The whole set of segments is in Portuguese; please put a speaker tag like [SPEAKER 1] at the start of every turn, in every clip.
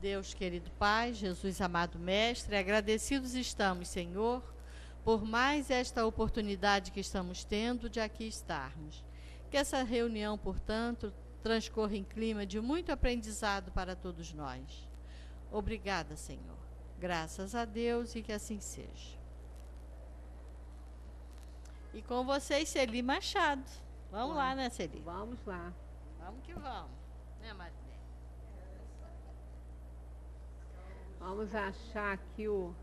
[SPEAKER 1] Deus querido Pai, Jesus amado Mestre, agradecidos estamos, Senhor, por mais esta oportunidade que estamos tendo de aqui estarmos. Que essa reunião, portanto, transcorra em clima de muito aprendizado para todos nós. Obrigada, Senhor. Graças a Deus e que assim seja. E com vocês, Celi Machado. Vamos lá, né, Celi?
[SPEAKER 2] Vamos lá.
[SPEAKER 1] Vamos que vamos. Né, Maria?
[SPEAKER 2] Vamos achar aqui o...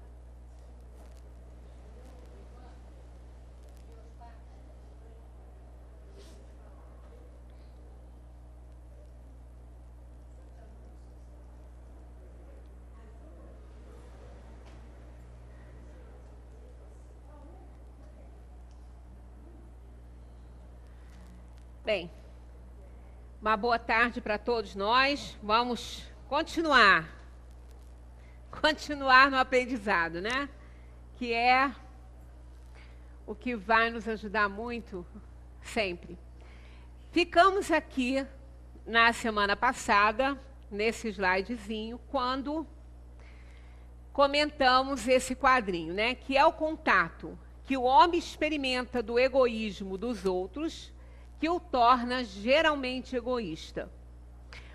[SPEAKER 2] Bem, uma boa tarde para todos nós. Vamos continuar no aprendizado, né? Que é o que vai nos ajudar muito sempre. Ficamos aqui na semana passada, nesse slidezinho, quando comentamos esse quadrinho, né? Que é o contato que o homem experimenta do egoísmo dos outros, que o torna geralmente egoísta,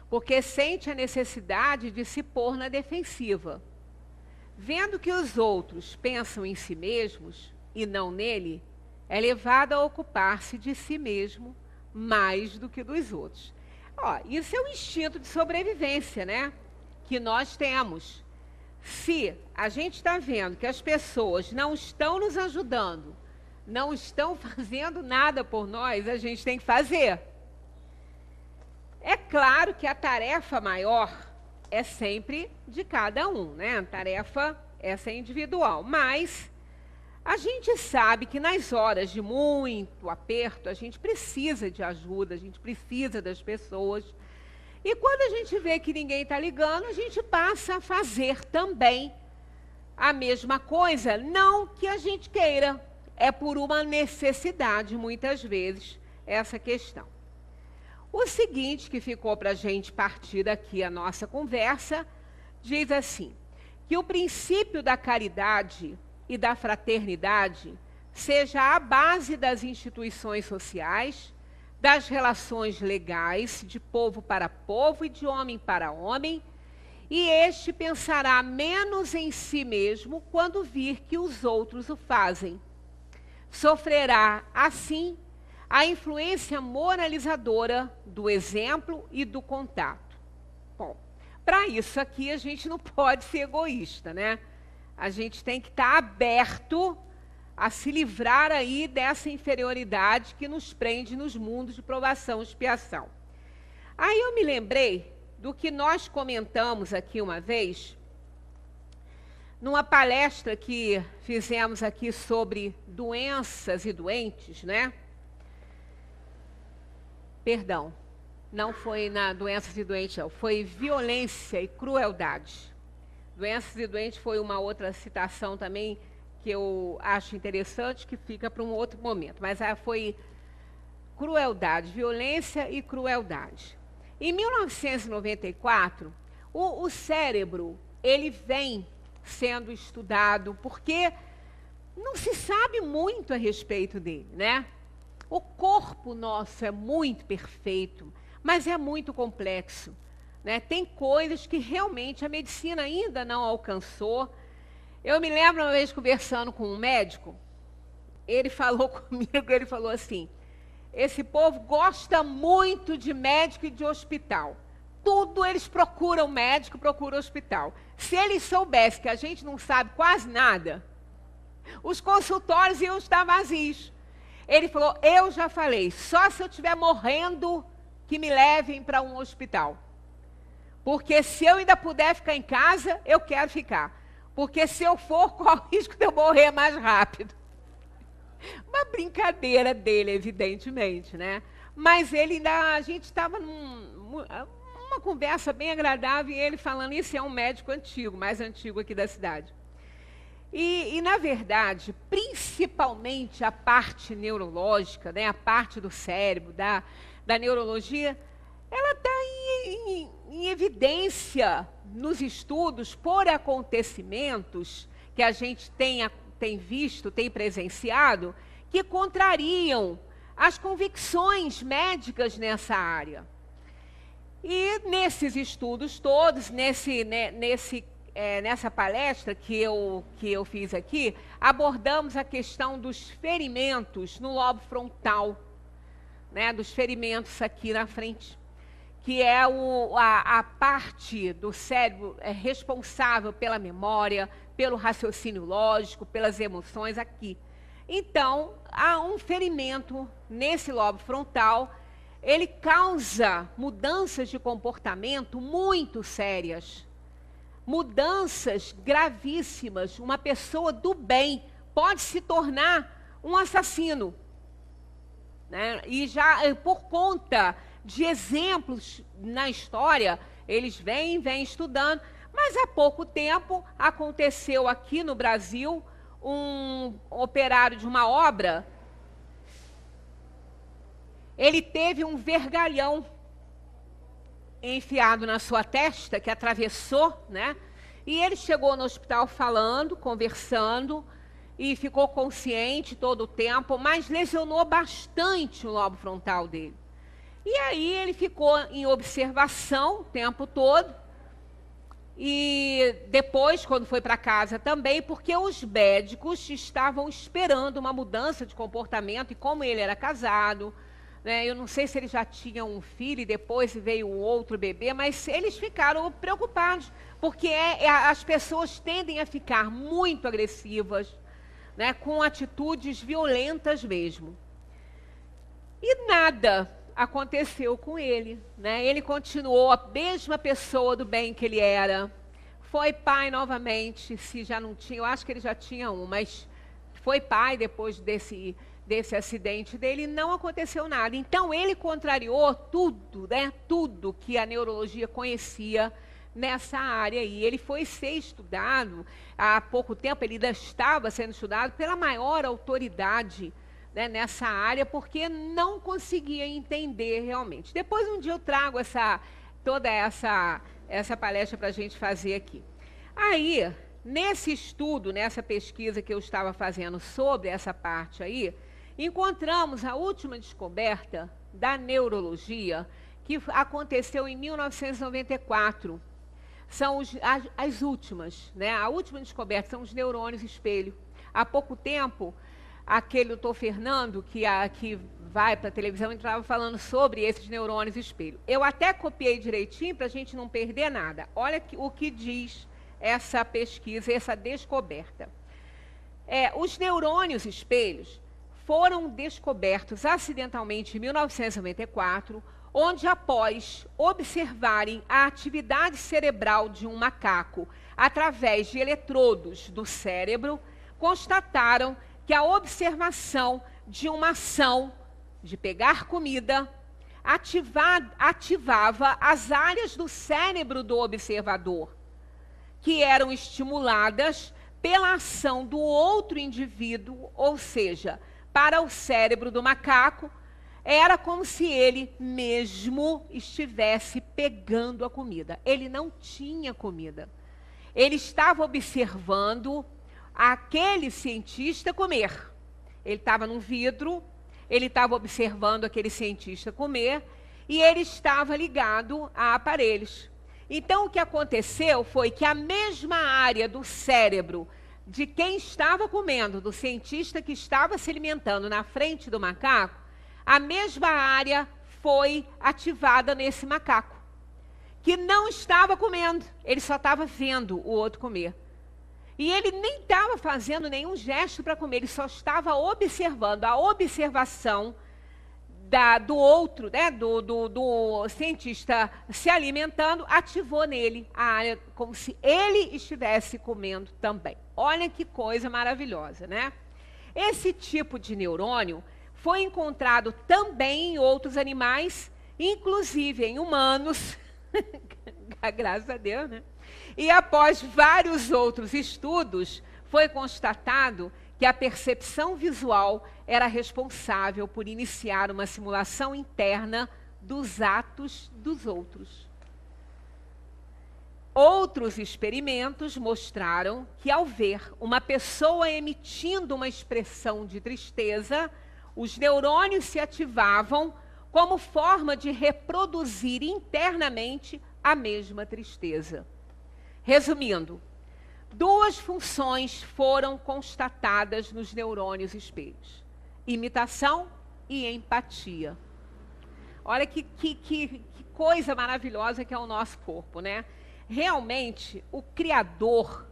[SPEAKER 2] porque sente a necessidade de se pôr na defensiva. Vendo que os outros pensam em si mesmos e não nele, é levado a ocupar-se de si mesmo mais do que dos outros. Isso é um instinto de sobrevivência, né? Que nós temos. Se a gente está vendo que as pessoas não estão nos ajudando, não estão fazendo nada por nós, a gente tem que fazer. É claro que a tarefa maior é sempre de cada um, né? A tarefa essa é individual, mas a gente sabe que nas horas de muito aperto, a gente precisa de ajuda, a gente precisa das pessoas. E quando a gente vê que ninguém está ligando, a gente passa a fazer também a mesma coisa, não que a gente queira, é por uma necessidade, muitas vezes, essa questão. O seguinte que ficou para a gente partir daqui a nossa conversa, diz assim, que o princípio da caridade e da fraternidade seja a base das instituições sociais, das relações legais de povo para povo e de homem para homem, e este pensará menos em si mesmo quando vir que os outros o fazem. Sofrerá, assim, a influência moralizadora do exemplo e do contato. Bom, para isso aqui a gente não pode ser egoísta, né? A gente tem que estar aberto a se livrar aí dessa inferioridade que nos prende nos mundos de provação e expiação. Aí eu me lembrei do que nós comentamos aqui uma vez, numa palestra que fizemos aqui sobre doenças e doentes, né? Perdão, não foi na doenças e doentes, não. Foi violência e crueldade. Doenças e doentes foi uma outra citação também que eu acho interessante, que fica para um outro momento. Mas foi crueldade, violência e crueldade. Em 1994, o cérebro, ele vem sendo estudado, porque não se sabe muito a respeito dele, né? O corpo nosso é muito perfeito, mas é muito complexo, né? Tem coisas que realmente a medicina ainda não alcançou. Eu me lembro uma vez conversando com um médico, ele falou comigo, ele falou assim, esse povo gosta muito de médico e de hospital. Tudo eles procuram médico, procuram hospital. Se eles soubessem que a gente não sabe quase nada, os consultórios iam estar vazios. Ele falou, eu já falei, só se eu estiver morrendo que me levem para um hospital. Porque se eu ainda puder ficar em casa, eu quero ficar. Porque se eu for, qual o risco de eu morrer mais rápido? Uma brincadeira dele, evidentemente, né? Mas ele ainda, a gente estava numa conversa bem agradável, e ele falando, isso é um médico antigo, mais antigo aqui da cidade. E na verdade, principalmente a parte neurológica, né, a parte do cérebro, da neurologia, ela está em evidência nos estudos por acontecimentos que a gente tem visto, tem presenciado, que contrariam as convicções médicas nessa área. E nesses estudos todos, nessa palestra que eu fiz aqui, abordamos a questão dos ferimentos no lobo frontal, né, dos ferimentos aqui na frente, que é a parte do cérebro responsável pela memória, pelo raciocínio lógico, pelas emoções aqui. Então, há um ferimento nesse lobo frontal, ele causa mudanças de comportamento muito sérias, mudanças gravíssimas. Uma pessoa do bem pode se tornar um assassino, né? E já por conta de exemplos na história, eles vêm estudando, mas há pouco tempo aconteceu aqui no Brasil um operário de uma obra, ele teve um vergalhão enfiado na sua testa, que atravessou, né? E ele chegou no hospital falando, conversando, e ficou consciente todo o tempo, mas lesionou bastante o lobo frontal dele. E aí ele ficou em observação o tempo todo, e depois, quando foi para casa também, porque os médicos estavam esperando uma mudança de comportamento, e como ele era casado, né, eu não sei se ele já tinha um filho e depois veio um outro bebê, mas eles ficaram preocupados, porque as pessoas tendem a ficar muito agressivas, né, com atitudes violentas mesmo. E nada aconteceu com ele, né? Ele continuou a mesma pessoa do bem que ele era. Foi pai novamente, se já não tinha, eu acho que ele já tinha um, mas foi pai depois desse acidente dele, não aconteceu nada. Então ele contrariou tudo, né? Tudo que a neurologia conhecia nessa área aí. Ele foi ser estudado há pouco tempo, ele ainda estava sendo estudado pela maior autoridade, né, nessa área, porque não conseguia entender realmente. Depois um dia eu trago toda essa palestra para a gente fazer aqui. Aí, nesse estudo, nessa pesquisa que eu estava fazendo sobre essa parte aí, encontramos a última descoberta da neurologia, que aconteceu em 1994. São as últimas, né? A última descoberta são os neurônios espelho. Há pouco tempo, aquele doutor Fernando, que vai para a televisão, estava falando sobre esses neurônios espelho. Eu até copiei direitinho para a gente não perder nada. Olha o que diz essa pesquisa, essa descoberta. Os neurônios espelhos foram descobertos acidentalmente em 1994, onde, após observarem a atividade cerebral de um macaco através de eletrodos do cérebro, constataram que a observação de uma ação de pegar comida ativava as áreas do cérebro do observador, que eram estimuladas pela ação do outro indivíduo, ou seja, para o cérebro do macaco, era como se ele mesmo estivesse pegando a comida. Ele não tinha comida. Ele estava observando aquele cientista comer. Ele estava num vidro, ele estava observando aquele cientista comer e ele estava ligado a aparelhos. Então, o que aconteceu foi que a mesma área do cérebro de quem estava comendo, do cientista que estava se alimentando na frente do macaco, a mesma área foi ativada nesse macaco, que não estava comendo, ele só estava vendo o outro comer. E ele nem estava fazendo nenhum gesto para comer, ele só estava observando. A observação do outro, né, do cientista se alimentando, ativou nele a área, como se ele estivesse comendo também. Olha que coisa maravilhosa, né? Esse tipo de neurônio foi encontrado também em outros animais, inclusive em humanos, graças a Deus, né? E após vários outros estudos, foi constatado que a percepção visual era responsável por iniciar uma simulação interna dos atos dos outros. Outros experimentos mostraram que, ao ver uma pessoa emitindo uma expressão de tristeza, os neurônios se ativavam como forma de reproduzir internamente a mesma tristeza. Resumindo, duas funções foram constatadas nos neurônios espelhos: imitação e empatia. Olha que coisa maravilhosa que é o nosso corpo, né? Realmente, o Criador,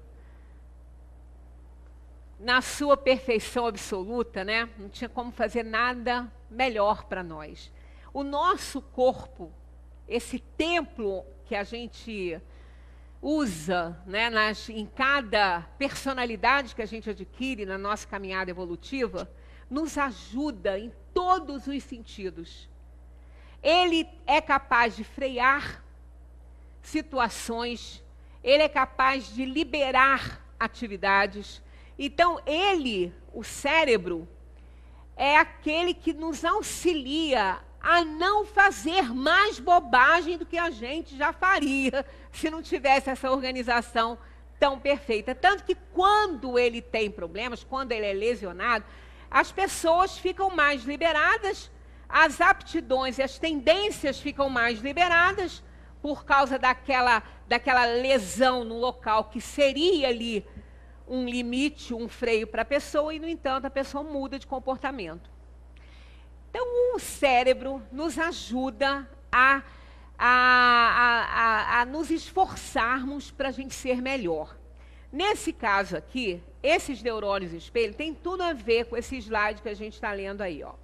[SPEAKER 2] na sua perfeição absoluta, né? Não tinha como fazer nada melhor para nós. O nosso corpo, esse templo que a gente usa, né, em cada personalidade que a gente adquire na nossa caminhada evolutiva, nos ajuda em todos os sentidos. Ele é capaz de frear situações, ele é capaz de liberar atividades. Então, ele, o cérebro, é aquele que nos auxilia a não fazer mais bobagem do que a gente já faria se não tivesse essa organização tão perfeita. Tanto que quando ele tem problemas, quando ele é lesionado, as pessoas ficam mais liberadas, as aptidões e as tendências ficam mais liberadas por causa daquela lesão no local que seria ali um limite, um freio para a pessoa, e, no entanto, a pessoa muda de comportamento. Então, o cérebro nos ajuda a nos esforçarmos para a gente ser melhor. Nesse caso aqui, esses neurônios espelho tem tudo a ver com esse slide que a gente está lendo aí, ó.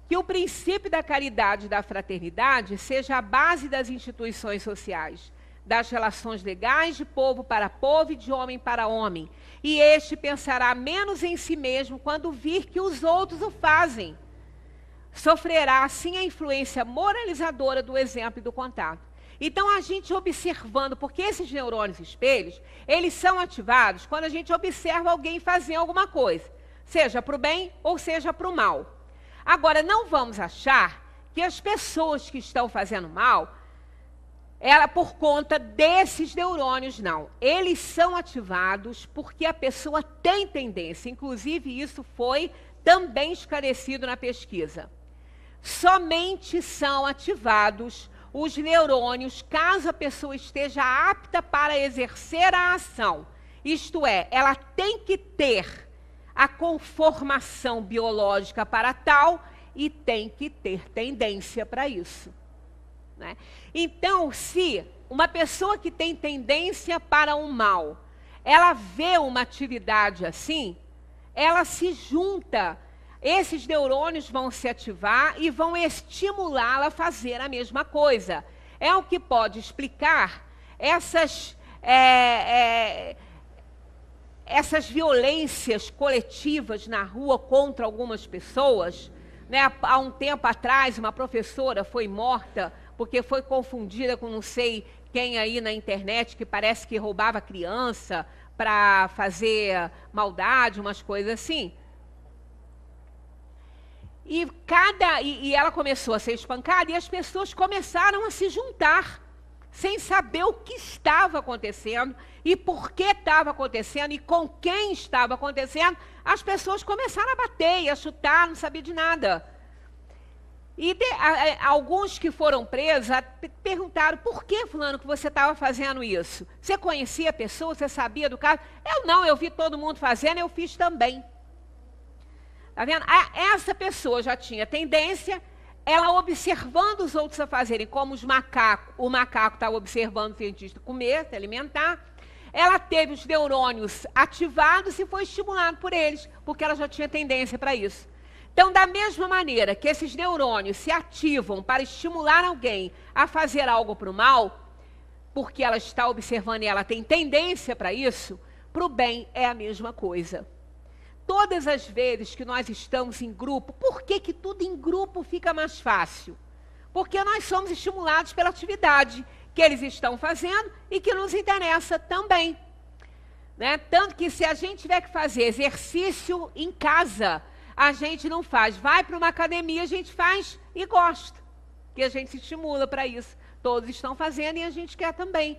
[SPEAKER 2] Que o princípio da caridade e da fraternidade seja a base das instituições sociais, das relações legais de povo para povo e de homem para homem. E este pensará menos em si mesmo quando vir que os outros o fazem. Sofrerá, assim, a influência moralizadora do exemplo e do contato. Então, a gente observando, porque esses neurônios espelhos, eles são ativados quando a gente observa alguém fazer alguma coisa, seja para o bem ou seja para o mal. Agora, não vamos achar que as pessoas que estão fazendo mal, por conta desses neurônios, não. Eles são ativados porque a pessoa tem tendência. Inclusive, isso foi também esclarecido na pesquisa. Somente são ativados os neurônios caso a pessoa esteja apta para exercer a ação. Isto é, ela tem que ter a conformação biológica para tal e tem que ter tendência para isso, né? Então, se uma pessoa que tem tendência para o mal, ela vê uma atividade assim, ela se junta, esses neurônios vão se ativar e vão estimulá-la a fazer a mesma coisa. É o que pode explicar essas violências coletivas na rua contra algumas pessoas, né? Há um tempo atrás, uma professora foi morta porque foi confundida com não sei quem aí na internet, que parece que roubava criança para fazer maldade, umas coisas assim. E ela começou a ser espancada e as pessoas começaram a se juntar, sem saber o que estava acontecendo e por que estava acontecendo e com quem estava acontecendo. As pessoas começaram a bater e a chutar, não sabia de nada. E alguns que foram presos perguntaram: por que, fulano, que você estava fazendo isso? Você conhecia a pessoa, você sabia do caso? Eu não, eu vi todo mundo fazendo, eu fiz também. Está vendo? Essa pessoa já tinha tendência, ela observando os outros a fazerem, como o macaco estava observando o cientista comer, se alimentar, ela teve os neurônios ativados e foi estimulado por eles, porque ela já tinha tendência para isso. Então, da mesma maneira que esses neurônios se ativam para estimular alguém a fazer algo para o mal, porque ela está observando e ela tem tendência para isso, para o bem é a mesma coisa. Todas as vezes que nós estamos em grupo, por que que tudo em grupo fica mais fácil? Porque nós somos estimulados pela atividade que eles estão fazendo e que nos interessa também, né? Tanto que se a gente tiver que fazer exercício em casa, a gente não faz. Vai para uma academia, a gente faz e gosta. que a gente se estimula para isso. Todos estão fazendo e a gente quer também,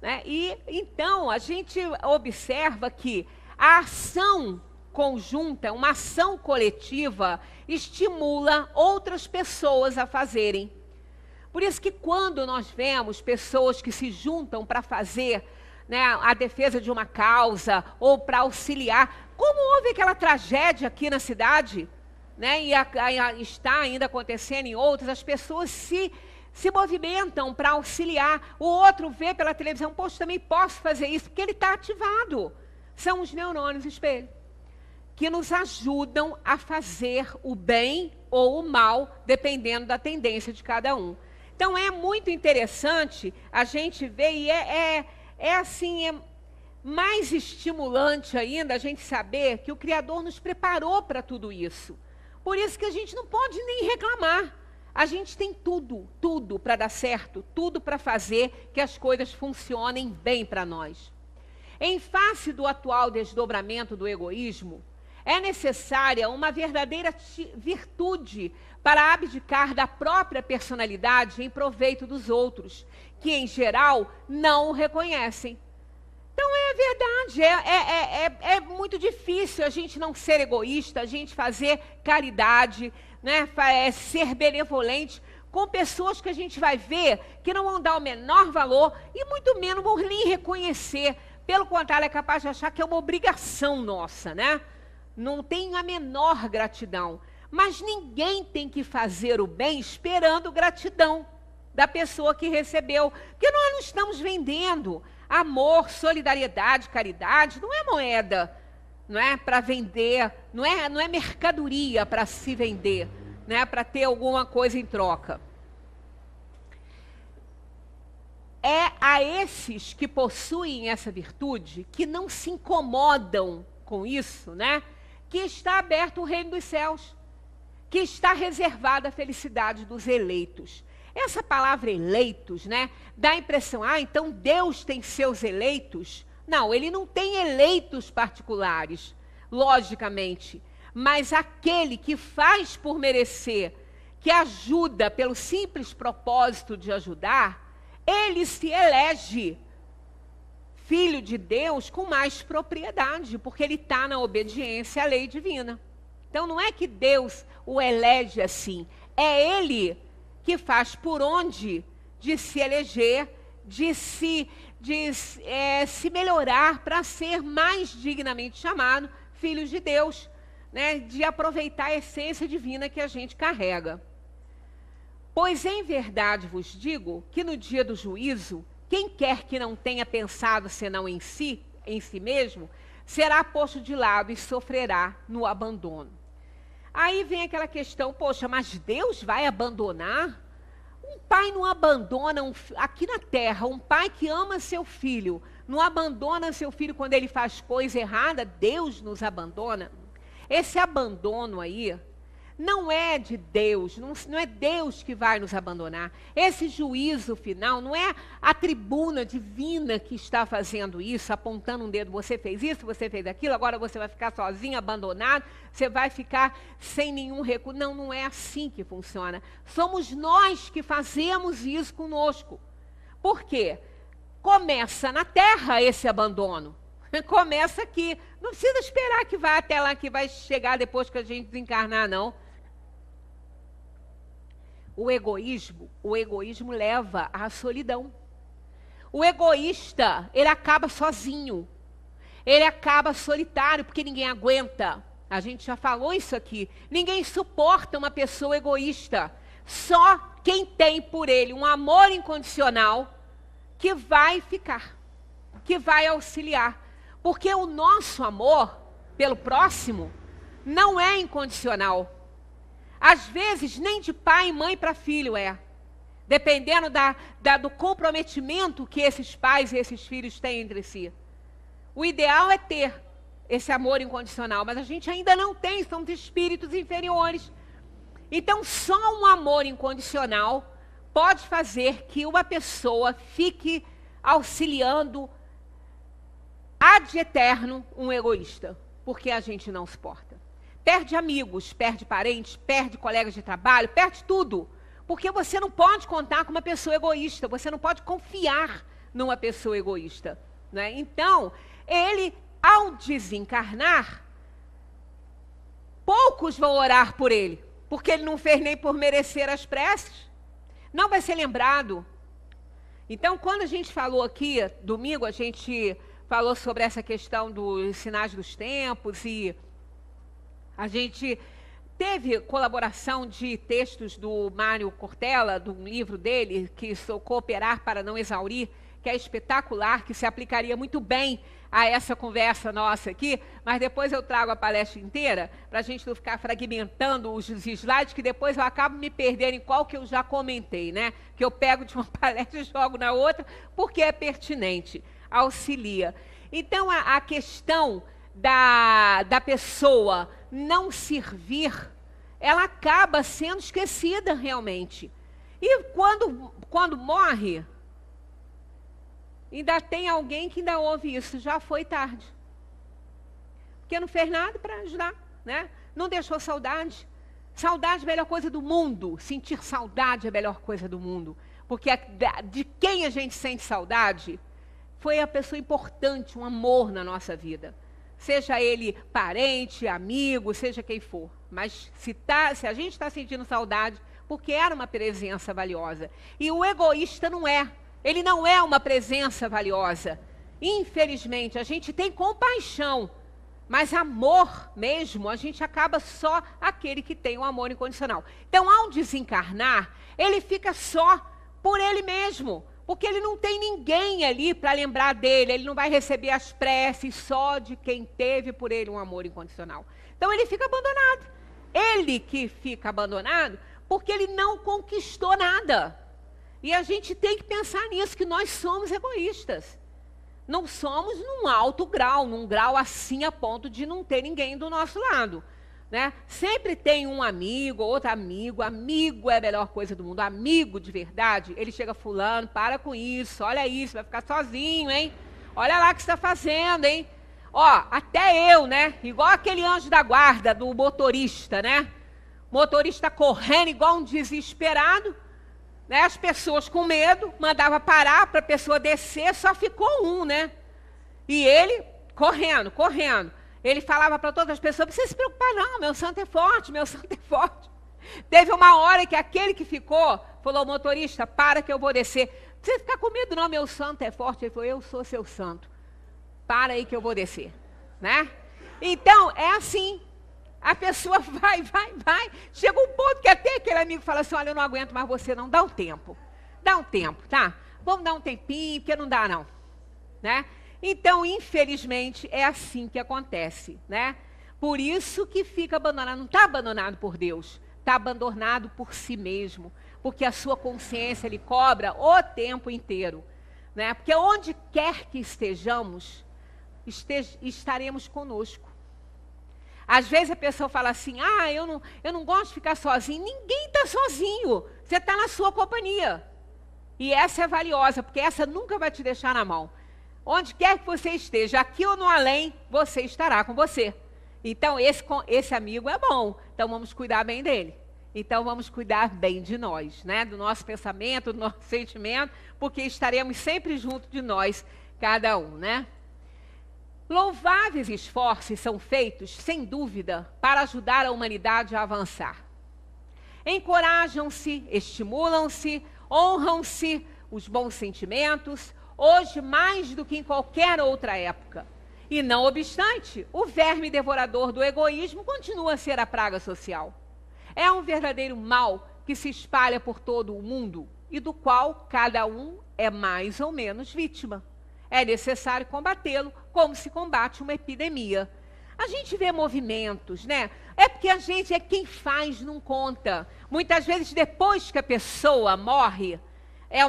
[SPEAKER 2] né? E então a gente observa que a ação conjunta, uma ação coletiva, estimula outras pessoas a fazerem. Por isso que quando nós vemos pessoas que se juntam para fazer, né, a defesa de uma causa ou para auxiliar, como houve aquela tragédia aqui na cidade, né, e está ainda acontecendo em outras, as pessoas se movimentam para auxiliar. O outro vê pela televisão, poxa, também posso fazer isso, porque ele está ativado. São os neurônios espelho, que nos ajudam a fazer o bem ou o mal, dependendo da tendência de cada um. Então é muito interessante a gente ver, e é mais estimulante ainda a gente saber que o Criador nos preparou para tudo isso. Por isso que a gente não pode nem reclamar. A gente tem tudo para dar certo, tudo para fazer que as coisas funcionem bem para nós. Em face do atual desdobramento do egoísmo, é necessária uma verdadeira virtude para abdicar da própria personalidade em proveito dos outros, que em geral não o reconhecem. Então é verdade, é muito difícil a gente não ser egoísta, a gente fazer caridade, né, ser benevolente com pessoas que a gente vai ver que não vão dar o menor valor e muito menos vão nem reconhecer. Pelo contrário, é capaz de achar que é uma obrigação nossa, né? Não tem a menor gratidão. Mas ninguém tem que fazer o bem esperando gratidão da pessoa que recebeu. Porque nós não estamos vendendo. Amor, solidariedade, caridade, não é moeda, não é para vender, não é mercadoria para se vender, né, para ter alguma coisa em troca. É a esses que possuem essa virtude, que não se incomodam com isso, né, que está aberto o reino dos céus, que está reservada a felicidade dos eleitos. Essa palavra eleitos, né, dá a impressão, então Deus tem seus eleitos. Não, ele não tem eleitos particulares, logicamente, mas aquele que faz por merecer, que ajuda pelo simples propósito de ajudar, ele se elege filho de Deus com mais propriedade, porque ele está na obediência à lei divina. Então não é que Deus o elege assim, é ele que faz por onde de se eleger, de se melhorar para ser mais dignamente chamado filhos de Deus, né, de aproveitar a essência divina que a gente carrega. Pois em verdade vos digo que no dia do juízo, quem quer que não tenha pensado senão em si mesmo, será posto de lado e sofrerá no abandono. Aí vem aquela questão, poxa, mas Deus vai abandonar? Um pai não abandona, aqui na terra, um pai que ama seu filho, não abandona seu filho quando ele faz coisa errada, Deus nos abandona? Esse abandono aí não é de Deus, não é Deus que vai nos abandonar. Esse juízo final não é a tribuna divina que está fazendo isso, apontando um dedo, você fez isso, você fez aquilo, agora você vai ficar sozinho, abandonado, você vai ficar sem nenhum recurso. Não, não é assim que funciona. Somos nós que fazemos isso conosco. Por quê? Começa na terra esse abandono. Começa aqui. Não precisa esperar que vá até lá, que vai chegar depois que a gente desencarnar, não. O egoísmo leva à solidão. O egoísta, ele acaba sozinho. Ele acaba solitário, porque ninguém aguenta. A gente já falou isso aqui. Ninguém suporta uma pessoa egoísta. Só quem tem por ele um amor incondicional que vai ficar, que vai auxiliar. Porque o nosso amor pelo próximo não é incondicional. Às vezes, nem de pai e mãe para filho é. Dependendo do comprometimento que esses pais e esses filhos têm entre si. O ideal é ter esse amor incondicional, mas a gente ainda não tem, somos espíritos inferiores. Então, só um amor incondicional pode fazer que uma pessoa fique auxiliando ad eterno um egoísta, porque a gente não suporta. Perde amigos, perde parentes, perde colegas de trabalho, perde tudo, Porque você não pode contar com uma pessoa egoísta, você não pode confiar numa pessoa egoísta, né? Então, ele, ao desencarnar, poucos vão orar por ele, porque ele não fez nem por merecer as preces. Não vai ser lembrado. Então, quando a gente falou aqui, domingo, a gente falou sobre essa questão dos sinais dos tempos e a gente teve colaboração de textos do Mário Cortella, de um livro dele, que sou Cooperar para Não Exaurir, que é espetacular, que se aplicaria muito bem a essa conversa nossa aqui, mas depois eu trago a palestra inteira, para a gente não ficar fragmentando os slides, que depois eu acabo me perdendo em qual que eu já comentei, né? Que eu pego de uma palestra e jogo na outra, porque é pertinente, auxilia. Então, a questão da pessoa não servir, ela acaba sendo esquecida realmente. E quando morre, ainda tem alguém que ainda ouve isso, já foi tarde. Porque não fez nada para ajudar, né? Não deixou saudade. Saudade é a melhor coisa do mundo. Sentir saudade é a melhor coisa do mundo. Porque de quem a gente sente saudade foi a pessoa importante, um amor na nossa vida. Seja ele parente, amigo, seja quem for. Mas se a gente está sentindo saudade, porque era uma presença valiosa. E o egoísta não é. Ele não é uma presença valiosa. Infelizmente, a gente tem compaixão, mas amor mesmo, a gente acaba só aquele que tem o amor incondicional. Então, ao desencarnar, ele fica só por ele mesmo, porque ele não tem ninguém ali para lembrar dele, ele não vai receber as preces só de quem teve por ele um amor incondicional. Então, ele fica abandonado. Ele que fica abandonado porque ele não conquistou nada. E a gente tem que pensar nisso, que nós somos egoístas. Não somos num alto grau, num grau assim a ponto de não ter ninguém do nosso lado, né? Sempre tem um amigo, outro amigo. Amigo é a melhor coisa do mundo. Amigo de verdade, ele chega fulano, para com isso, olha isso, vai ficar sozinho, hein? Olha lá o que você está fazendo, hein? Ó, até eu, né? Igual aquele anjo da guarda do motorista, né? Motorista correndo igual um desesperado. Né, as pessoas com medo, mandava parar para a pessoa descer, só ficou um, né? E ele, correndo. Ele falava para todas as pessoas, não precisa se preocupar não, meu santo é forte, meu santo é forte. Teve uma hora que aquele que ficou, falou, motorista, para que eu vou descer. Não precisa ficar com medo não, meu santo é forte. Ele falou, eu sou seu santo. Para aí que eu vou descer, né? Então, é assim. A pessoa vai. Chega um ponto que até aquele amigo fala assim, olha, eu não aguento mais você não, dá um tempo, tá? Vamos dar um tempinho, porque não dá não, né? Então, infelizmente, é assim que acontece, né? Por isso que fica abandonado, não está abandonado por Deus, está abandonado por si mesmo, porque a sua consciência lhe cobra o tempo inteiro, né? Porque onde quer que estejamos, estaremos conosco. Às vezes a pessoa fala assim, eu não gosto de ficar sozinho. Ninguém está sozinho, você está na sua companhia. E essa é valiosa, porque essa nunca vai te deixar na mão. Onde quer que você esteja, aqui ou no além, você estará com você. Então esse amigo é bom, então vamos cuidar bem dele. Então vamos cuidar bem de nós, né? Do nosso pensamento, do nosso sentimento, porque estaremos sempre junto de nós, cada um, né? Louváveis esforços são feitos, sem dúvida, para ajudar a humanidade a avançar. Encorajam-se, estimulam-se, honram-se os bons sentimentos, hoje mais do que em qualquer outra época. E não obstante, o verme devorador do egoísmo continua a ser a praga social. É um verdadeiro mal que se espalha por todo o mundo e do qual cada um é mais ou menos vítima. É necessário combatê-lo como se combate uma epidemia. A gente vê movimentos, né? É porque a gente é quem faz, não conta. Muitas vezes, depois que a pessoa morre, é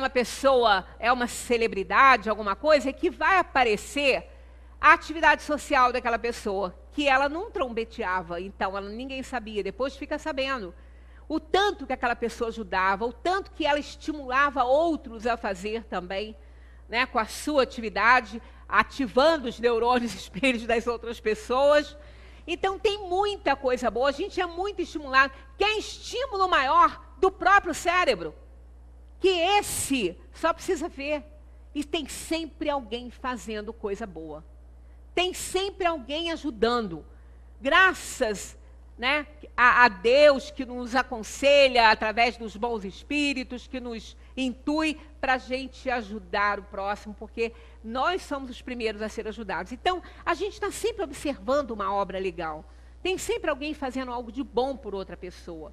[SPEAKER 2] uma celebridade, alguma coisa, que vai aparecer a atividade social daquela pessoa, que ela não trombeteava, então ninguém sabia, depois fica sabendo. O tanto que aquela pessoa ajudava, o tanto que ela estimulava outros a fazer também, né, com a sua atividade, ativando os neurônios espelhos das outras pessoas. Então tem muita coisa boa, a gente é muito estimulado. Quer estímulo maior? do próprio cérebro. Que esse só precisa ver. E tem sempre alguém fazendo coisa boa. Tem sempre alguém ajudando. Graças, né, a Deus que nos aconselha através dos bons espíritos, que nos intui para a gente ajudar o próximo, porque nós somos os primeiros a ser ajudados. Então, a gente está sempre observando uma obra legal. Tem sempre alguém fazendo algo de bom por outra pessoa.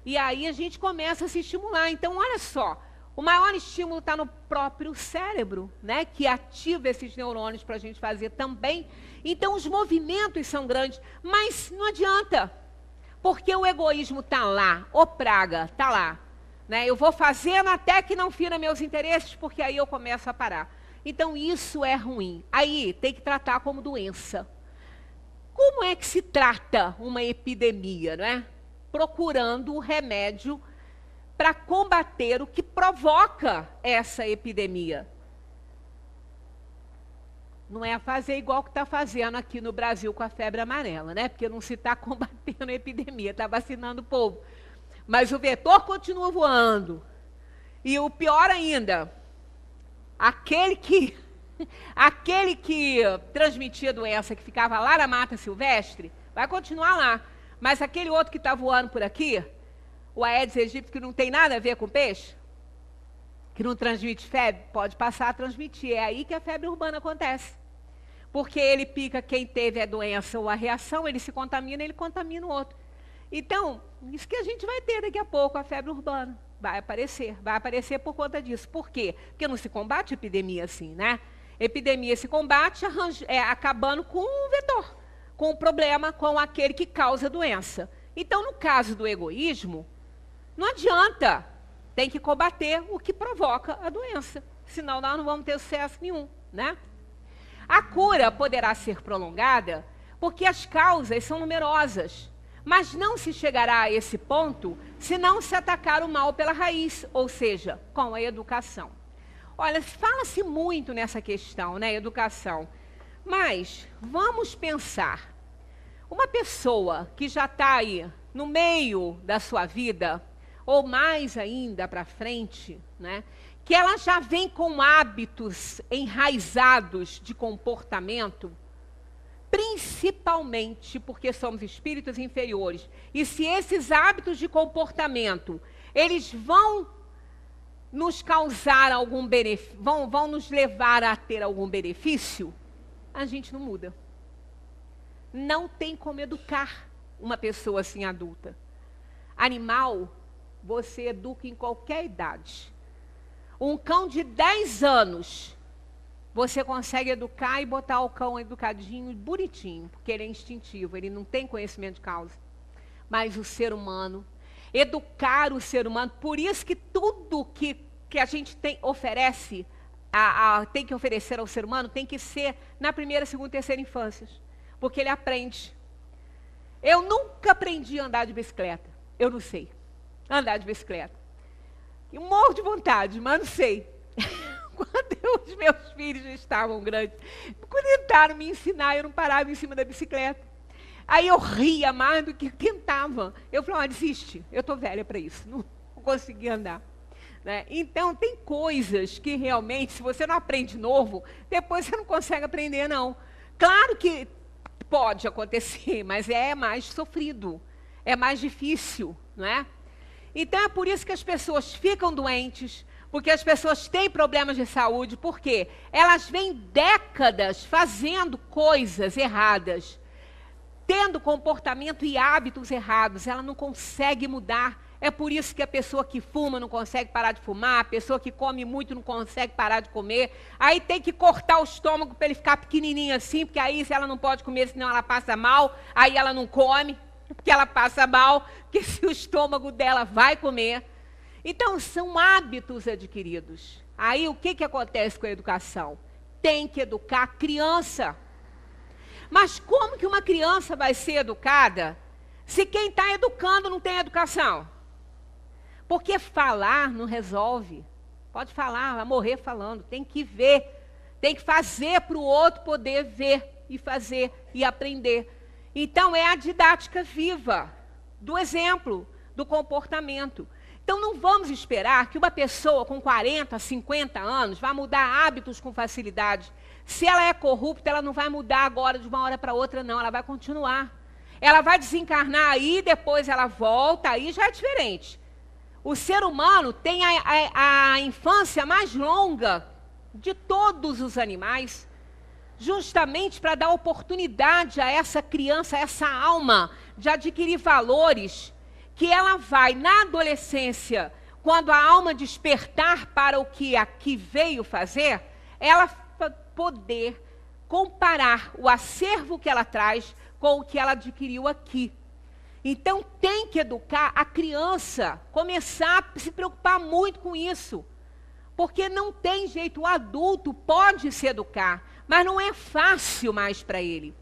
[SPEAKER 2] E aí a gente começa a se estimular. Então, olha só, o maior estímulo está no próprio cérebro, né, que ativa esses neurônios para a gente fazer também. Então, os movimentos são grandes, mas não adianta, porque o egoísmo está lá, o praga está lá. Né? Eu vou fazendo até que não fira meus interesses, porque aí eu começo a parar. Então, isso é ruim. Aí, tem que tratar como doença. Como é que se trata uma epidemia, não é? Procurando o remédio para combater o que provoca essa epidemia. Não é fazer igual que está fazendo aqui no Brasil com a febre amarela, né? Porque não se está combatendo a epidemia, está vacinando o povo. Mas o vetor continua voando. E o pior ainda, aquele que transmitia a doença, que ficava lá na Mata Silvestre, vai continuar lá. Mas aquele outro que está voando por aqui, o Aedes aegypti, que não tem nada a ver com peixe, que não transmite febre, pode passar a transmitir. É aí que a febre urbana acontece. Porque ele pica quem teve a doença ou a reação, ele se contamina, ele contamina o outro. Então, isso que a gente vai ter daqui a pouco, a febre urbana. Vai aparecer por conta disso. Por quê? Porque não se combate epidemia assim, né? Epidemia se combate acabando com o vetor, com o problema, com aquele que causa a doença. Então, no caso do egoísmo, não adianta, tem que combater o que provoca a doença, senão nós não vamos ter sucesso nenhum, né? A cura poderá ser prolongada porque as causas são numerosas, mas não se chegará a esse ponto se não se atacar o mal pela raiz, ou seja, com a educação. Olha, fala-se muito nessa questão, né, educação, mas vamos pensar, uma pessoa que já está aí no meio da sua vida, ou mais ainda para frente, né, que ela já vem com hábitos enraizados de comportamento, principalmente porque somos espíritos inferiores, e se esses hábitos de comportamento, eles vão nos causar algum benefício, vão nos levar a ter algum benefício, a gente não muda. Não tem como educar uma pessoa assim adulta. Animal, você educa em qualquer idade. Um cão de 10 anos, você consegue educar e botar o cão educadinho, bonitinho, porque ele é instintivo, ele não tem conhecimento de causa. Mas o ser humano, educar o ser humano, por isso que tudo que a gente oferece, tem que oferecer ao ser humano, tem que ser na primeira, segunda e terceira infâncias. Porque ele aprende. Eu nunca aprendi a andar de bicicleta. Eu não sei andar de bicicleta. Eu morro de vontade, mas não sei. Quando os meus filhos estavam grandes, tentaram me ensinar, eu não parava em cima da bicicleta. Aí eu ria mais do que tentava. Eu falei, desiste, eu estou velha para isso, não consegui andar. Né? Então, tem coisas que realmente, se você não aprende novo, depois você não consegue aprender, não. Claro que pode acontecer, mas é mais sofrido, é mais difícil, não é? Então, é por isso que as pessoas ficam doentes, porque as pessoas têm problemas de saúde, porque elas vêm décadas fazendo coisas erradas, tendo comportamento e hábitos errados, ela não consegue mudar. É por isso que a pessoa que fuma não consegue parar de fumar, a pessoa que come muito não consegue parar de comer, aí tem que cortar o estômago para ele ficar pequenininho assim, porque aí se ela não pode comer, senão ela passa mal, aí ela não come, porque ela passa mal, porque se o estômago dela vai comer. Então, são hábitos adquiridos. Aí, o que acontece com a educação? Tem que educar a criança. Mas como que uma criança vai ser educada se quem está educando não tem educação? Porque falar não resolve. Pode falar, vai morrer falando. Tem que ver. Tem que fazer para o outro poder ver e fazer e aprender. Então, é a didática viva do exemplo, do comportamento. Então, não vamos esperar que uma pessoa com 40, 50 anos vá mudar hábitos com facilidade. Se ela é corrupta, ela não vai mudar agora de uma hora para outra, não. Ela vai continuar. Ela vai desencarnar aí, depois ela volta, aí já é diferente. O ser humano tem a infância mais longa de todos os animais, justamente para dar oportunidade a essa criança, a essa alma, de adquirir valores que ela vai, na adolescência, quando a alma despertar para o que aqui veio fazer, ela poder comparar o acervo que ela traz com o que ela adquiriu aqui. Então, tem que educar a criança, começar a se preocupar muito com isso. Porque não tem jeito, o adulto pode se educar, mas não é fácil mais para ele.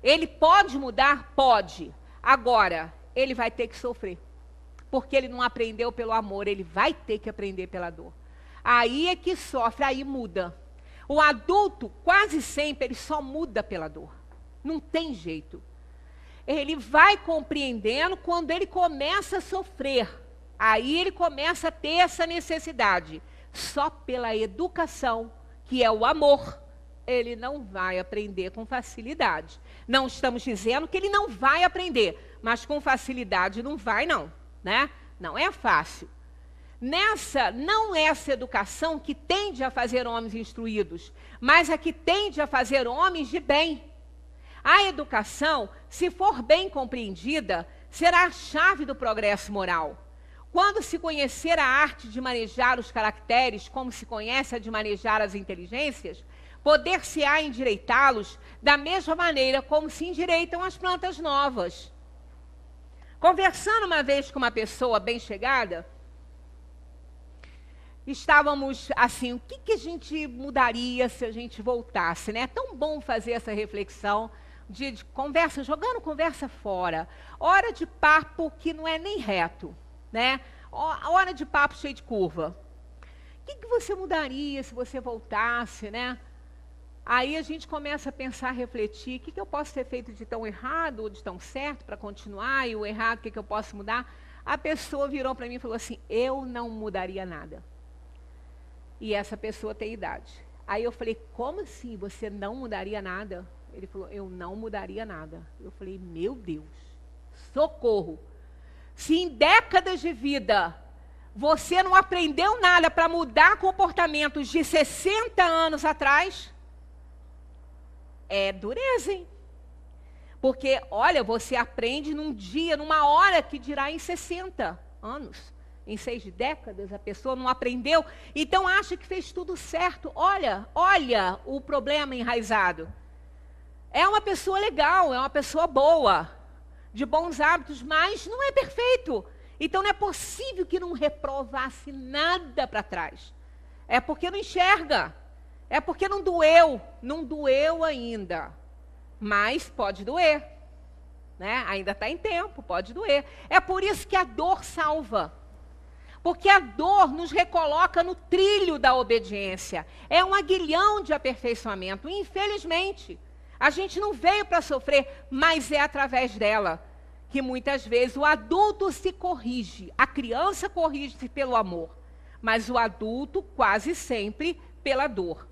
[SPEAKER 2] Ele pode mudar? Pode. Agora, ele vai ter que sofrer. Porque ele não aprendeu pelo amor, ele vai ter que aprender pela dor. Aí é que sofre, aí muda. O adulto, quase sempre, ele só muda pela dor. Não tem jeito. Ele vai compreendendo quando ele começa a sofrer. Aí ele começa a ter essa necessidade. Só pela educação, que é o amor, ele não vai aprender com facilidade. Não estamos dizendo que ele não vai aprender, mas com facilidade não vai, não, né? Não é fácil. Não é essa educação que tende a fazer homens instruídos, mas a que tende a fazer homens de bem. A educação, se for bem compreendida, será a chave do progresso moral. Quando se conhecer a arte de manejar os caracteres, como se conhece a de manejar as inteligências, poder-se-á endireitá-los da mesma maneira como se endireitam as plantas novas. Conversando uma vez com uma pessoa bem chegada, estávamos assim, o que a gente mudaria se a gente voltasse, né? É tão bom fazer essa reflexão de conversa, jogando conversa fora. Hora de papo que não é nem reto, né? Hora de papo cheio de curva. O que você mudaria se você voltasse, né? Aí a gente começa a pensar, a refletir, o que eu posso ter feito de tão errado ou de tão certo para continuar, e o errado, o que eu posso mudar? A pessoa virou para mim e falou assim, eu não mudaria nada. E essa pessoa tem idade. Aí eu falei, como assim, você não mudaria nada? Ele falou, eu não mudaria nada. Eu falei, meu Deus, socorro. Se em décadas de vida você não aprendeu nada para mudar comportamentos de 60 anos atrás, é dureza, hein? Porque, olha, você aprende num dia, numa hora, que dirá em 60 anos. Em 6 décadas, a pessoa não aprendeu, então acha que fez tudo certo. Olha o problema enraizado. É uma pessoa legal, é uma pessoa boa, de bons hábitos, mas não é perfeito. Então não é possível que não reprovasse nada para trás. É porque não enxerga. É porque não doeu ainda. Mas pode doer, né? Ainda está em tempo, pode doer. É por isso que a dor salva. Porque a dor nos recoloca no trilho da obediência. É um aguilhão de aperfeiçoamento. Infelizmente, a gente não veio para sofrer, mas é através dela que muitas vezes o adulto se corrige. A criança corrige-se pelo amor, mas o adulto quase sempre pela dor.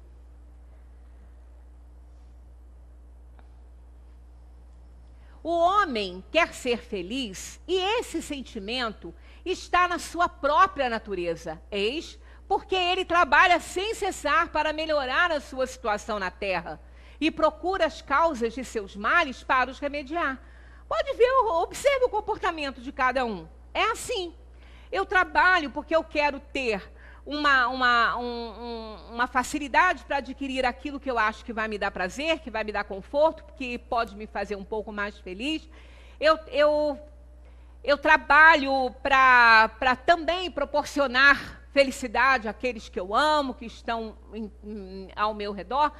[SPEAKER 2] O homem quer ser feliz e esse sentimento está na sua própria natureza. Eis porque ele trabalha sem cessar para melhorar a sua situação na terra e procura as causas de seus males para os remediar. Pode ver, observe o comportamento de cada um. É assim. Eu trabalho porque eu quero ter uma facilidade para adquirir aquilo que eu acho que vai me dar prazer, que vai me dar conforto, que pode me fazer um pouco mais feliz. Eu trabalho para também proporcionar felicidade àqueles que eu amo, que estão ao meu redor.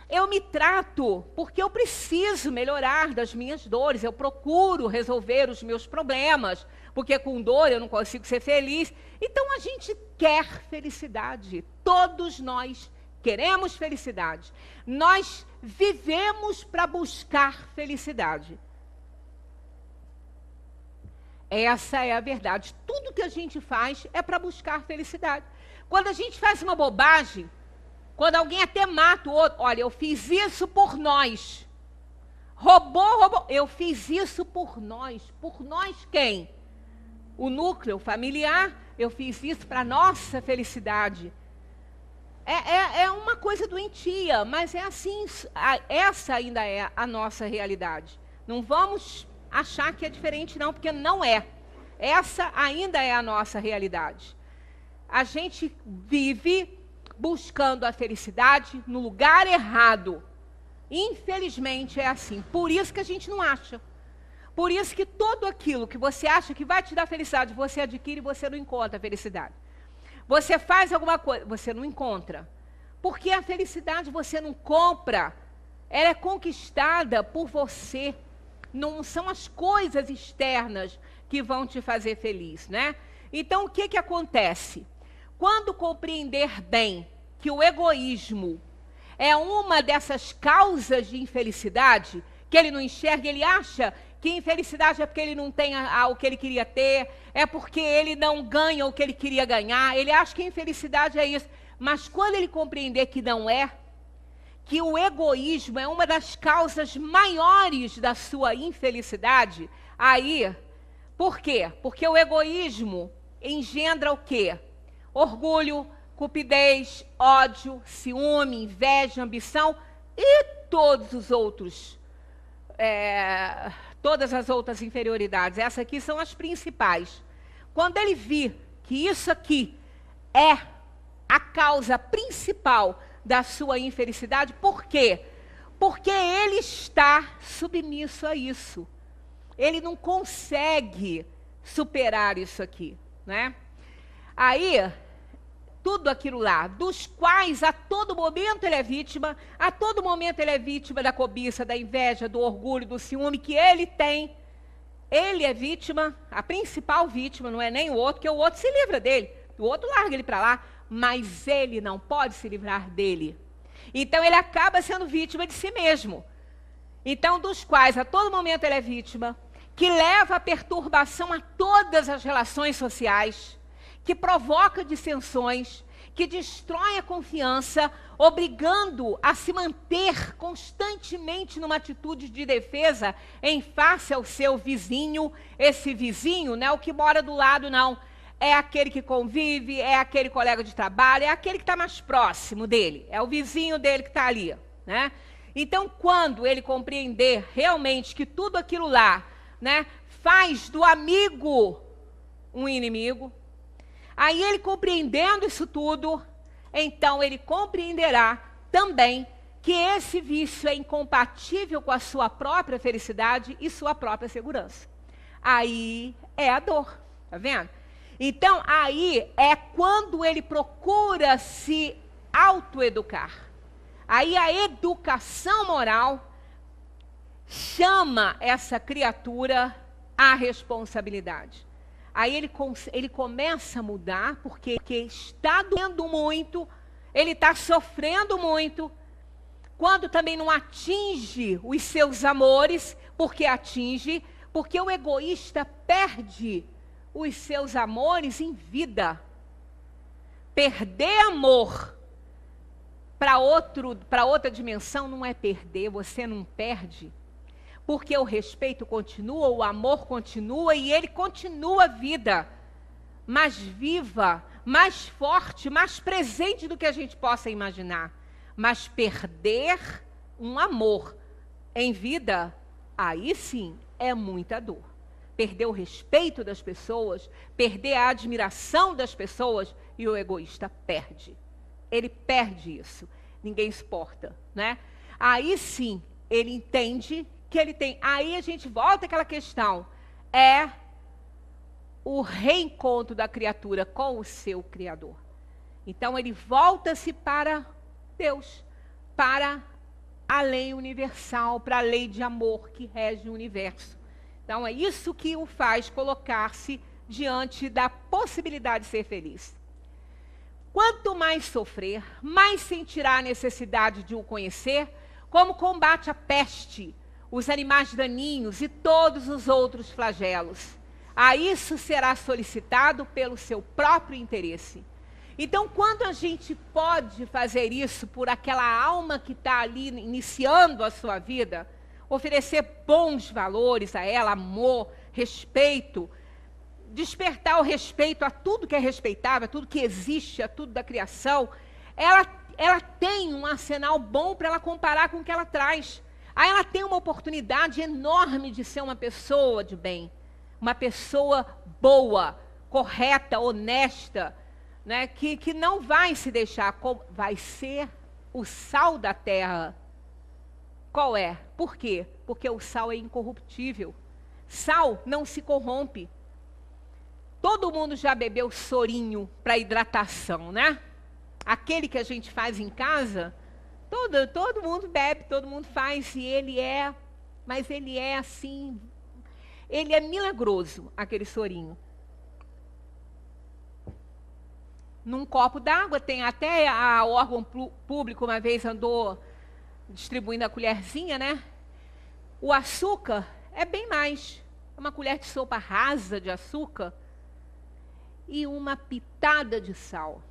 [SPEAKER 2] Eu me trato porque eu preciso melhorar das minhas dores, eu procuro resolver os meus problemas, porque com dor eu não consigo ser feliz. Então a gente quer felicidade, todos nós queremos felicidade. Nós vivemos para buscar felicidade. Essa é a verdade. Tudo que a gente faz é para buscar felicidade. Quando a gente faz uma bobagem, quando alguém até mata o outro, olha, eu fiz isso por nós. Roubou, eu fiz isso por nós. Por nós quem? O núcleo familiar, eu fiz isso para nossa felicidade. É uma coisa doentia, mas é assim, essa ainda é a nossa realidade. Não vamos achar que é diferente não, porque não é. Essa ainda é a nossa realidade. A gente vive buscando a felicidade no lugar errado. Infelizmente é assim. Por isso que a gente não acha. Por isso que tudo aquilo que você acha que vai te dar felicidade, você adquire e você não encontra a felicidade. Você faz alguma coisa, você não encontra. Porque a felicidade você não compra. Ela é conquistada por você. Não são as coisas externas que vão te fazer feliz, né? Então, o que acontece? Quando compreender bem que o egoísmo é uma dessas causas de infelicidade, que ele não enxerga, ele acha que infelicidade é porque ele não tem o que ele queria ter, é porque ele não ganha o que ele queria ganhar, ele acha que a infelicidade é isso. Mas quando ele compreender que não é, que o egoísmo é uma das causas maiores da sua infelicidade, aí, por quê? Porque o egoísmo engendra o quê? Orgulho, cupidez, ódio, ciúme, inveja, ambição e todos os outros, todas as outras inferioridades. Essas aqui são as principais. Quando ele vir que isso aqui é a causa principal da sua infelicidade, por quê? Porque ele está submisso a isso. Ele não consegue superar isso aqui, né? Aí, tudo aquilo lá, dos quais a todo momento ele é vítima, a todo momento ele é vítima da cobiça, da inveja, do orgulho, do ciúme que ele tem. Ele é vítima, a principal vítima, não é nem o outro, porque o outro se livra dele. O outro larga ele para lá, mas ele não pode se livrar dele. Então ele acaba sendo vítima de si mesmo. Então, dos quais a todo momento ele é vítima, que leva a perturbação a todas as relações sociais, que provoca dissensões, que destrói a confiança, obrigando a se manter constantemente numa atitude de defesa em face ao seu vizinho. Esse vizinho não é o que mora do lado, não. É aquele que convive, é aquele colega de trabalho, é aquele que está mais próximo dele. É o vizinho dele que está ali, né? Então, quando ele compreender realmente que tudo aquilo lá, né, faz do amigo um inimigo, aí ele compreendendo isso tudo, então ele compreenderá também que esse vício é incompatível com a sua própria felicidade e sua própria segurança. Aí é a dor, tá vendo? Então, aí é quando ele procura se autoeducar. Aí a educação moral chama essa criatura à responsabilidade. Aí ele começa a mudar, porque está doendo muito, ele está sofrendo muito, quando também não atinge os seus amores, porque o egoísta perde os seus amores em vida. Perder amor para outra dimensão não é perder, você não perde. Porque o respeito continua, o amor continua e ele continua a vida mais viva, mais forte, mais presente do que a gente possa imaginar. Mas perder um amor em vida, aí sim é muita dor. Perder o respeito das pessoas, perder a admiração das pessoas, e o egoísta perde. Ele perde isso. Ninguém exporta, né? Aí sim, ele entende que ele tem. Aí a gente volta àquela questão. É o reencontro da criatura com o seu Criador. Então ele volta-se para Deus, para a lei universal, para a lei de amor que rege o universo. Então é isso que o faz colocar-se diante da possibilidade de ser feliz. Quanto mais sofrer, mais sentirá a necessidade de o conhecer, como combate a peste, os animais daninhos e todos os outros flagelos. a isso será solicitado pelo seu próprio interesse. Então, quando a gente pode fazer isso por aquela alma que está ali iniciando a sua vida, oferecer bons valores a ela, amor, respeito, despertar o respeito a tudo que é respeitável, a tudo que existe, a tudo da criação, ela tem um arsenal bom para ela comparar com o que ela traz. Aí ela tem uma oportunidade enorme de ser uma pessoa de bem, uma pessoa boa, correta, honesta, né? que não vai se deixar, vai ser o sal da terra. Qual é? Por quê? Porque o sal é incorruptível. Sal não se corrompe. Todo mundo já bebeu sorinho para hidratação, né? Aquele que a gente faz em casa, todo mundo bebe, todo mundo faz, mas ele é assim, ele é milagroso, aquele sorinho. Num copo d'água, tem até a órgão público uma vez andou distribuindo a colherzinha, né? O açúcar é bem mais. Uma colher de sopa rasa de açúcar e uma pitada de sal.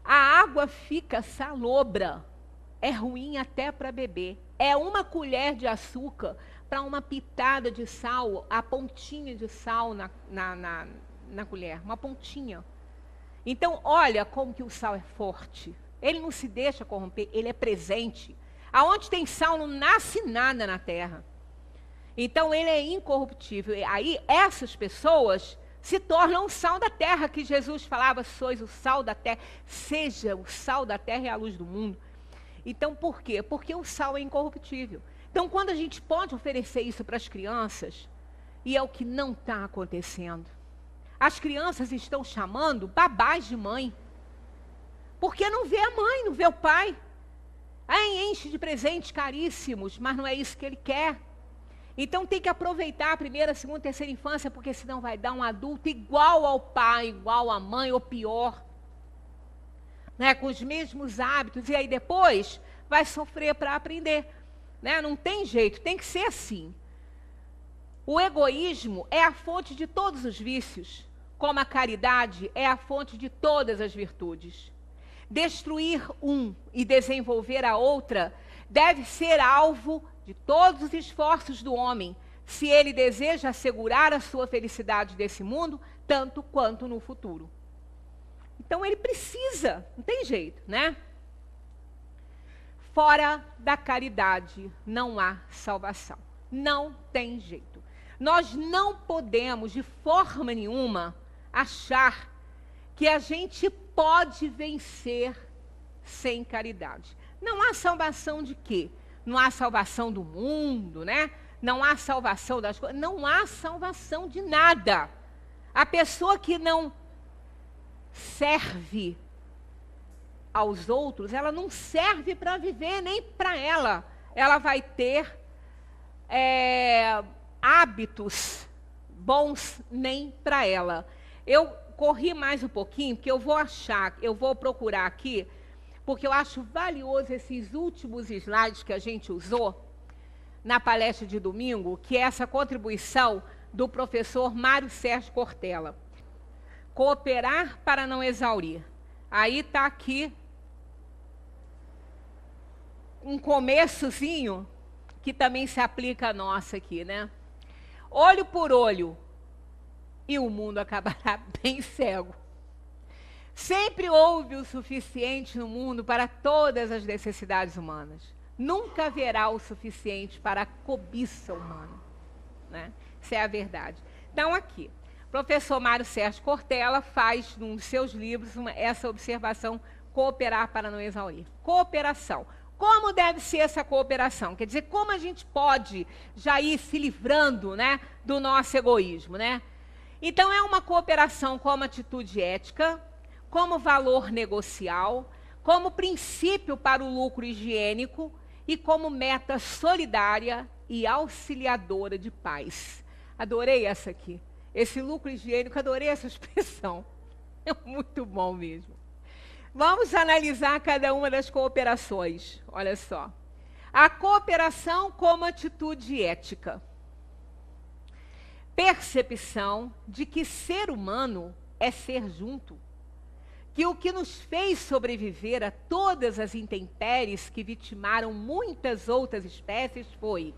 [SPEAKER 2] A água fica salobra. É ruim até para beber. É uma colher de açúcar para uma pitada de sal, a pontinha de sal na colher, uma pontinha. Então, olha como que o sal é forte. Ele não se deixa corromper, ele é presente. Aonde tem sal não nasce nada na terra. Então, ele é incorruptível. E aí, essas pessoas se tornam o sal da terra, que Jesus falava, sois o sal da terra. Seja o sal da terra e a luz do mundo. Então, por quê? Porque o sal é incorruptível. Então, quando a gente pode oferecer isso para as crianças, e é o que não está acontecendo, as crianças estão chamando babás de mãe, porque não vê a mãe, não vê o pai. Aí enche de presentes caríssimos, mas não é isso que ele quer. Então tem que aproveitar a primeira, segunda, terceira infância, porque senão vai dar um adulto igual ao pai, igual à mãe, ou pior, né, com os mesmos hábitos, e aí depois vai sofrer para aprender, né? Não tem jeito, tem que ser assim. O egoísmo é a fonte de todos os vícios, como a caridade é a fonte de todas as virtudes. Destruir um e desenvolver a outra deve ser alvo de todos os esforços do homem, se ele deseja assegurar a sua felicidade desse mundo, tanto quanto no futuro. Então ele precisa, não tem jeito, né? Fora da caridade não há salvação. Não tem jeito. Nós não podemos, de forma nenhuma, achar que a gente pode vencer sem caridade. Não há salvação de quê? Não há salvação do mundo, né? Não há salvação das coisas. Não há salvação de nada. A pessoa que não serve aos outros, ela não serve para viver nem para ela. Ela vai ter hábitos bons nem para ela. Eu corri mais um pouquinho, porque eu vou procurar aqui, porque eu acho valioso esses últimos slides que a gente usou na palestra de domingo, que é essa contribuição do professor Mário Sérgio Cortella. Cooperar para não exaurir. Aí está aqui um começozinho que também se aplica a nossa aqui, né? Olho por olho, e o mundo acabará bem cego. Sempre houve o suficiente no mundo para todas as necessidades humanas. Nunca haverá o suficiente para a cobiça humana, né? Isso é a verdade. Então, aqui, o professor Mário Sérgio Cortella faz, num dos seus livros, essa observação, cooperar para não exaurir. Cooperação. Como deve ser essa cooperação? Quer dizer, como a gente pode já ir se livrando, né, do nosso egoísmo, né? Então, é uma cooperação como atitude ética, como valor negocial, como princípio para o lucro higiênico e como meta solidária e auxiliadora de paz. Adorei essa aqui. Esse lucro higiênico, adorei essa expressão. É muito bom mesmo. Vamos analisar cada uma das cooperações. Olha só. A cooperação como atitude ética. percepção de que ser humano é ser junto, que o que nos fez sobreviver a todas as intempéries que vitimaram muitas outras espécies foi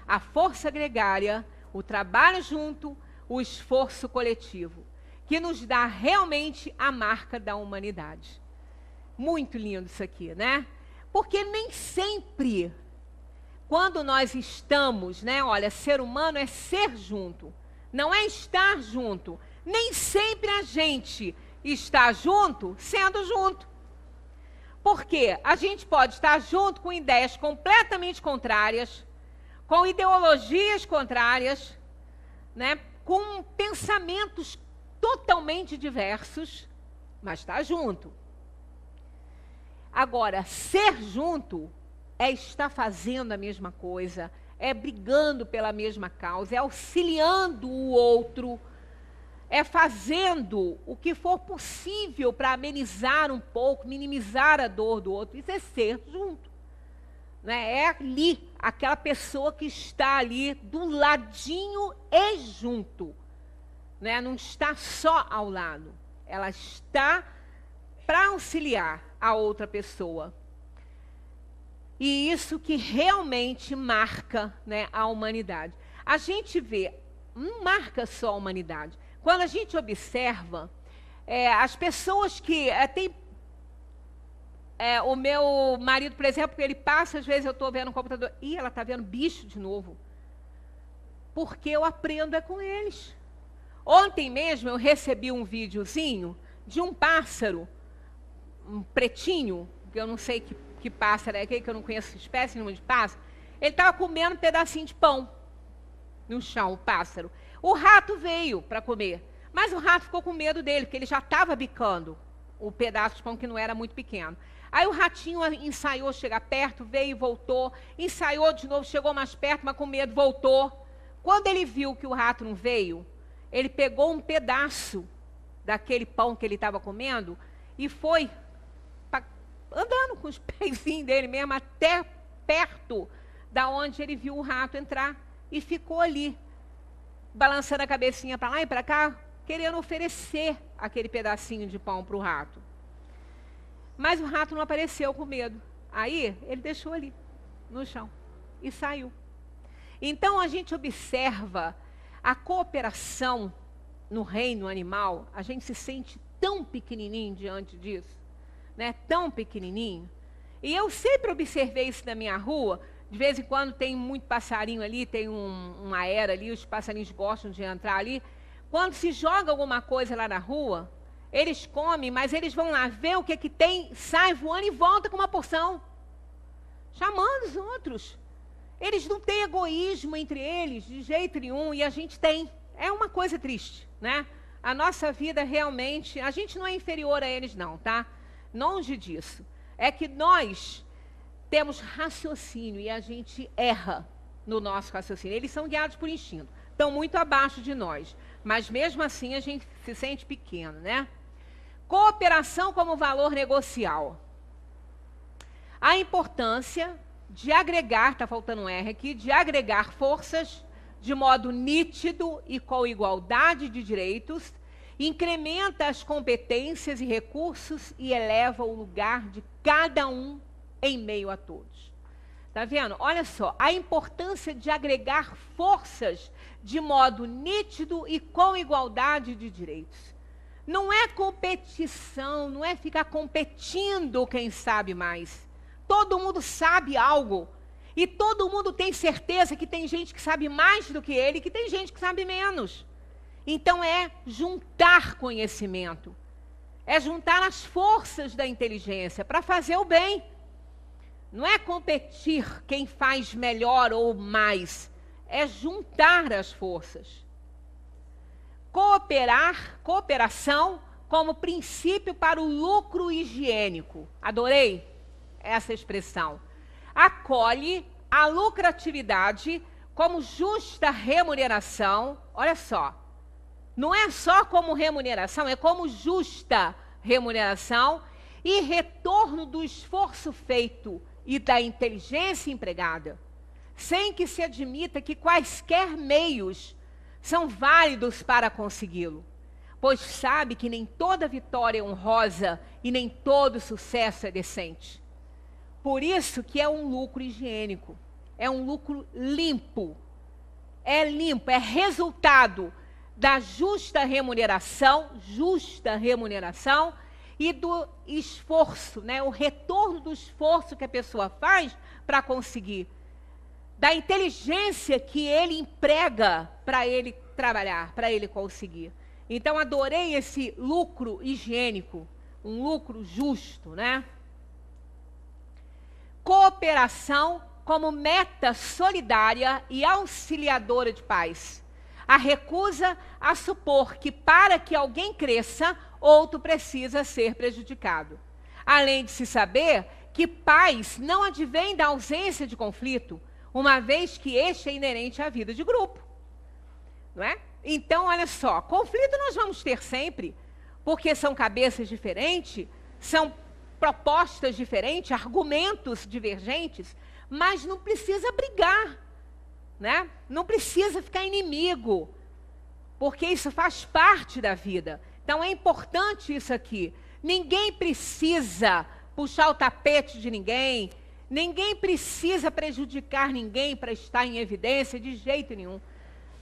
[SPEAKER 2] a força gregária, o trabalho junto, o esforço coletivo, que nos dá realmente a marca da humanidade. Muito lindo isso aqui, né? Porque nem sempre, quando nós estamos, né? Olha, ser humano é ser junto, não é estar junto. Nem sempre a gente está junto sendo junto. Porque a gente pode estar junto com ideias completamente contrárias, com ideologias contrárias, né? Com pensamentos totalmente diversos, mas está junto. Agora, ser junto é estar fazendo a mesma coisa, é brigando pela mesma causa, é auxiliando o outro, é fazendo o que for possível para amenizar um pouco, minimizar a dor do outro. Isso é ser junto. Né? É ali, aquela pessoa que está ali do ladinho e junto. Né? Não está só ao lado. Ela está para auxiliar a outra pessoa. E isso que realmente marca, né, a humanidade. A gente vê, não marca só a humanidade. Quando a gente observa, as pessoas que o meu marido, por exemplo, ele passa, às vezes eu estou vendo no computador, e ela está vendo bicho de novo. Porque eu aprendo com eles. Ontem mesmo eu recebi um videozinho de um pássaro, um pretinho, que eu não sei que pássaro é aquele, que eu não conheço espécie nenhuma de pássaro. Ele estava comendo um pedacinho de pão no chão, o pássaro. O rato veio para comer, mas o rato ficou com medo dele, porque ele já estava bicando o pedaço de pão que não era muito pequeno. Aí o ratinho ensaiou chegar perto, veio e voltou, ensaiou de novo, chegou mais perto, mas com medo voltou. Quando ele viu que o rato não veio, ele pegou um pedaço daquele pão que ele estava comendo e foi andando com os pezinhos dele mesmo até perto da onde ele viu o rato entrar e ficou ali, balançando a cabecinha para lá e para cá, querendo oferecer aquele pedacinho de pão para o rato. Mas o rato não apareceu com medo. Aí ele deixou ali, no chão, e saiu. Então a gente observa a cooperação no reino animal, a gente se sente tão pequenininho diante disso, né? Tão pequenininho. E eu sempre observei isso na minha rua. De vez em quando tem muito passarinho ali, tem uma era ali, os passarinhos gostam de entrar ali. Quando se joga alguma coisa lá na rua, eles comem, mas eles vão lá ver o que tem, sai voando e volta com uma porção, chamando os outros. Eles não têm egoísmo entre eles, de jeito nenhum, e a gente tem. É uma coisa triste, né? A nossa vida realmente, a gente não é inferior a eles não, tá? Longe disso. É que nós temos raciocínio e a gente erra no nosso raciocínio. Eles são guiados por instinto, estão muito abaixo de nós, mas mesmo assim a gente se sente pequeno, né? Cooperação como valor negocial. A importância de agregar, está faltando um R aqui, de agregar forças de modo nítido e com igualdade de direitos, incrementa as competências e recursos e eleva o lugar de cada um em meio a todos. Tá vendo? Olha só, a importância de agregar forças de modo nítido e com igualdade de direitos. Não é competição, não é ficar competindo quem sabe mais. Todo mundo sabe algo. E todo mundo tem certeza que tem gente que sabe mais do que ele, que tem gente que sabe menos. Então é juntar conhecimento. É juntar as forças da inteligência para fazer o bem. Não é competir quem faz melhor ou mais. É juntar as forças. Cooperação como princípio para o lucro higiênico. Adorei essa expressão. Acolhe a lucratividade como justa remuneração. Olha só, não é só como remuneração, é como justa remuneração e retorno do esforço feito e da inteligência empregada, sem que se admita que quaisquer meios são válidos para consegui-lo, pois sabe que nem toda vitória é honrosa e nem todo sucesso é decente. Por isso que é um lucro higiênico, é um lucro limpo, é resultado da justa remuneração e do esforço, né? O retorno do esforço que a pessoa faz para conseguir, da inteligência que ele emprega para ele trabalhar, para ele conseguir. Então, adorei esse lucro higiênico, um lucro justo, né? Cooperação como meta solidária e auxiliadora de paz. A recusa a supor que para que alguém cresça, outro precisa ser prejudicado. Além de se saber que paz não advém da ausência de conflito, uma vez que este é inerente à vida de grupo. Não é? Então, olha só, conflito nós vamos ter sempre, porque são cabeças diferentes, são propostas diferentes, argumentos divergentes, mas não precisa brigar, né? Não precisa ficar inimigo, porque isso faz parte da vida. Então, é importante isso aqui. Ninguém precisa puxar o tapete de ninguém, ninguém precisa prejudicar ninguém para estar em evidência de jeito nenhum.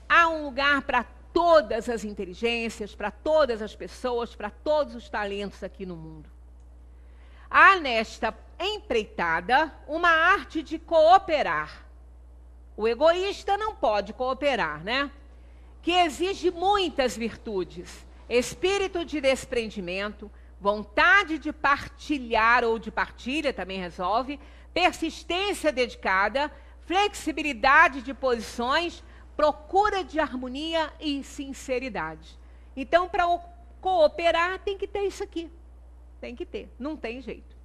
[SPEAKER 2] Há um lugar para todas as inteligências, para todas as pessoas, para todos os talentos aqui no mundo. Há nesta empreitada uma arte de cooperar. O egoísta não pode cooperar, né? Que exige muitas virtudes: espírito de desprendimento, vontade de partilhar ou de partilha, também resolve, persistência dedicada, flexibilidade de posições, procura de harmonia e sinceridade. Então, para cooperar, tem que ter isso aqui. Tem que ter, não tem jeito.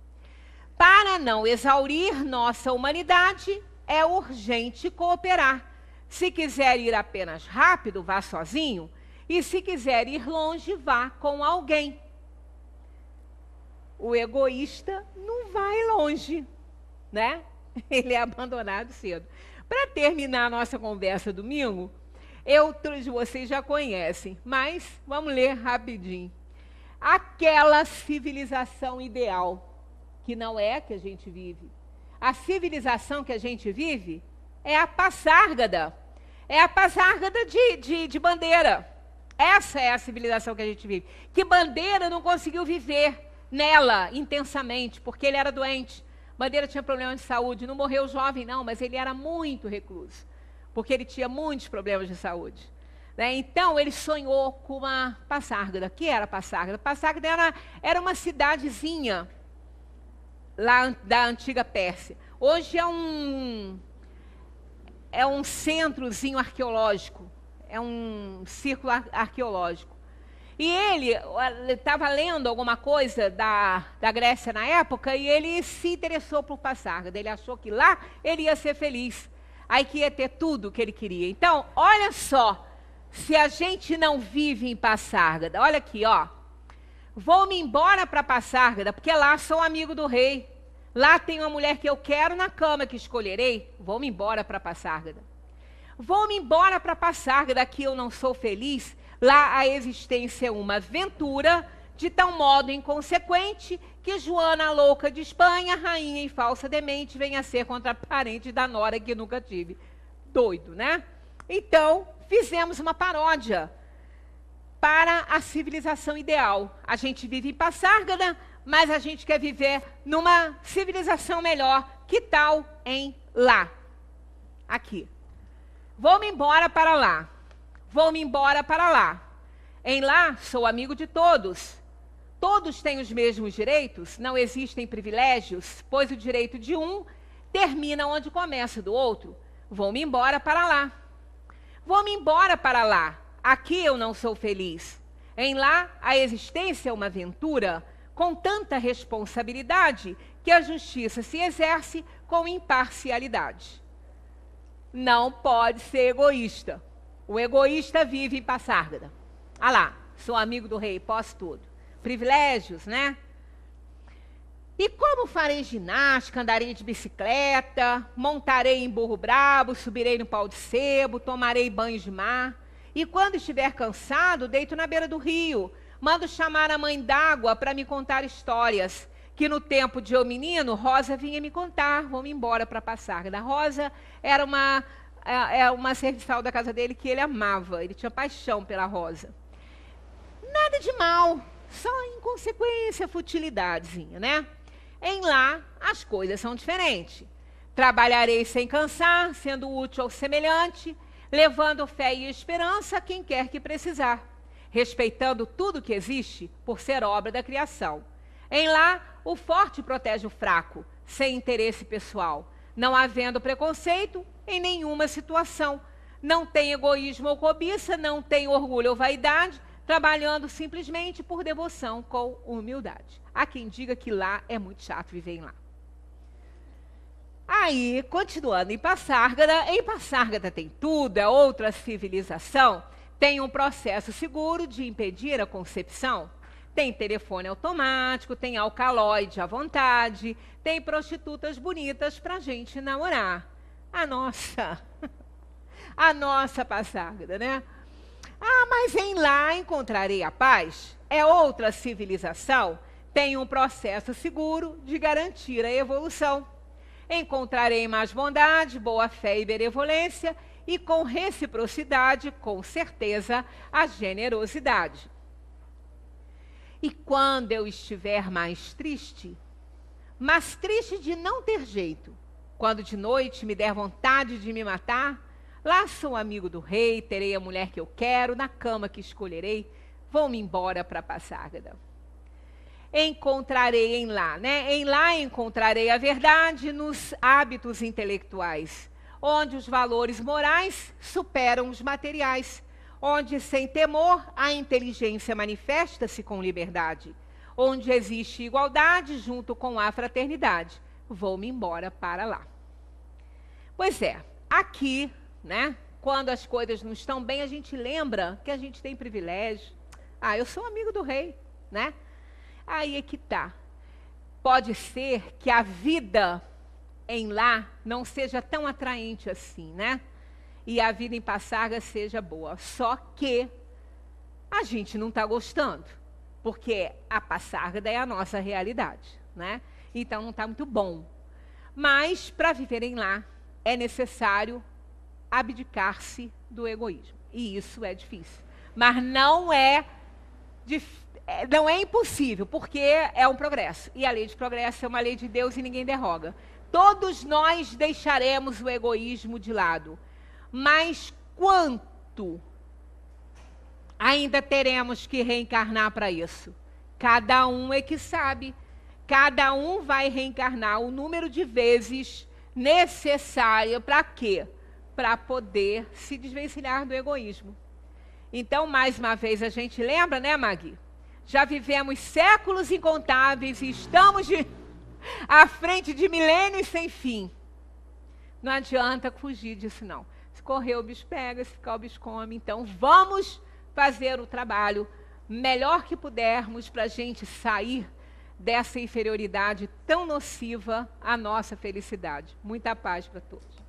[SPEAKER 2] Para não exaurir nossa humanidade, é urgente cooperar. Se quiser ir apenas rápido, vá sozinho. E se quiser ir longe, vá com alguém. O egoísta não vai longe, né? Ele é abandonado cedo. Para terminar a nossa conversa domingo, outros de vocês já conhecem, mas vamos ler rapidinho. Aquela civilização ideal, que não é a que a gente vive. A civilização que a gente vive é a Passárgada. É a Passárgada de Bandeira. Essa é a civilização que a gente vive. Que Bandeira não conseguiu viver nela intensamente, porque ele era doente. Bandeira tinha problemas de saúde, não morreu jovem não, mas ele era muito recluso, porque ele tinha muitos problemas de saúde. Né? Então, ele sonhou com uma Passárgada. O que era Passárgada? Passárgada era uma cidadezinha lá da antiga Pérsia. Hoje é um centrozinho arqueológico, é um círculo arqueológico. E ele estava lendo alguma coisa da Grécia na época e ele se interessou por Passárgada. Ele achou que lá ele ia ser feliz, aí que ia ter tudo o que ele queria. Então, olha só, se a gente não vive em Passárgada, olha aqui, ó. Vou-me embora para Passárgada, porque lá sou amigo do rei. Lá tem uma mulher que eu quero na cama que escolherei. Vou-me embora para Passárgada. Vou-me embora para Passárgada, aqui eu não sou feliz. Lá a existência é uma aventura, de tal modo inconsequente, que Joana, louca de Espanha, rainha e falsa demente, venha a ser contraparente da nora que nunca tive. Doido, né? Então, fizemos uma paródia para a civilização ideal. A gente vive em Passárgada, mas a gente quer viver numa civilização melhor. Que tal em lá? Aqui. Vou-me embora para lá. Vou-me embora para lá. Em lá, sou amigo de todos. Todos têm os mesmos direitos, não existem privilégios, pois o direito de um termina onde começa o do outro. Vou-me embora para lá. Vou-me embora para lá. Aqui eu não sou feliz. Em lá, a existência é uma aventura com tanta responsabilidade que a justiça se exerce com imparcialidade. Não pode ser egoísta. O egoísta vive em Passárgada. Ah lá, sou amigo do rei, posso tudo. Privilégios, né? E como farei ginástica, andarei de bicicleta, montarei em burro brabo, subirei no pau de sebo, tomarei banhos de mar. E quando estiver cansado, deito na beira do rio. Mando chamar a mãe d'água para me contar histórias, que no tempo de eu menino, Rosa vinha me contar. Vamos embora para Passárgada. Rosa era uma serviçal da casa dele que ele amava. Ele tinha paixão pela Rosa. Nada de mal, só inconsequência, futilidadezinha, né? Em lá, as coisas são diferentes. Trabalharei sem cansar, sendo útil ao semelhante, levando fé e esperança a quem quer que precisar, respeitando tudo que existe por ser obra da criação. Em lá, o forte protege o fraco, sem interesse pessoal, não havendo preconceito em nenhuma situação. Não tem egoísmo ou cobiça, não tem orgulho ou vaidade, trabalhando simplesmente por devoção com humildade. Há quem diga que lá é muito chato viver em lá. Aí, continuando em Passárgada tem tudo, é outra civilização, tem um processo seguro de impedir a concepção, tem telefone automático, tem alcaloide à vontade, tem prostitutas bonitas pra gente namorar. A nossa Passárgada, né? Ah, mas em lá encontrarei a paz. É outra civilização, tem um processo seguro de garantir a evolução. Encontrarei mais bondade, boa fé e benevolência, e com reciprocidade, com certeza, a generosidade. E quando eu estiver mais triste, mas triste de não ter jeito, quando de noite me der vontade de me matar, lá sou amigo do rei, terei a mulher que eu quero, na cama que escolherei, vou-me embora para Passárgada. Encontrarei em lá, né? Em lá encontrarei a verdade nos hábitos intelectuais, onde os valores morais superam os materiais, onde sem temor a inteligência manifesta-se com liberdade, onde existe igualdade junto com a fraternidade. Vou-me embora para lá. Pois é, aqui, né? Quando as coisas não estão bem, a gente lembra que a gente tem privilégio. Ah, eu sou amigo do rei, né? Aí é que tá. Pode ser que a vida em lá não seja tão atraente assim, né? E a vida em Passárgada seja boa. Só que a gente não está gostando, porque a Passárgada é a nossa realidade, né? Então não está muito bom. Mas para viver em lá é necessário abdicar-se do egoísmo. E isso é difícil. Mas não é impossível, porque é um progresso. E a lei de progresso é uma lei de Deus e ninguém derroga. Todos nós deixaremos o egoísmo de lado. Mas quanto ainda teremos que reencarnar para isso? Cada um é que sabe. Cada um vai reencarnar o número de vezes necessário para quê? Para poder se desvencilhar do egoísmo. Então, mais uma vez, a gente lembra, né, Magui? Já vivemos séculos incontáveis e estamos à frente de milênios sem fim. Não adianta fugir disso, não. Se correr, o bicho pega, se ficar, o bicho come. Então, vamos fazer o trabalho melhor que pudermos para a gente sair dessa inferioridade tão nociva à nossa felicidade. Muita paz para todos.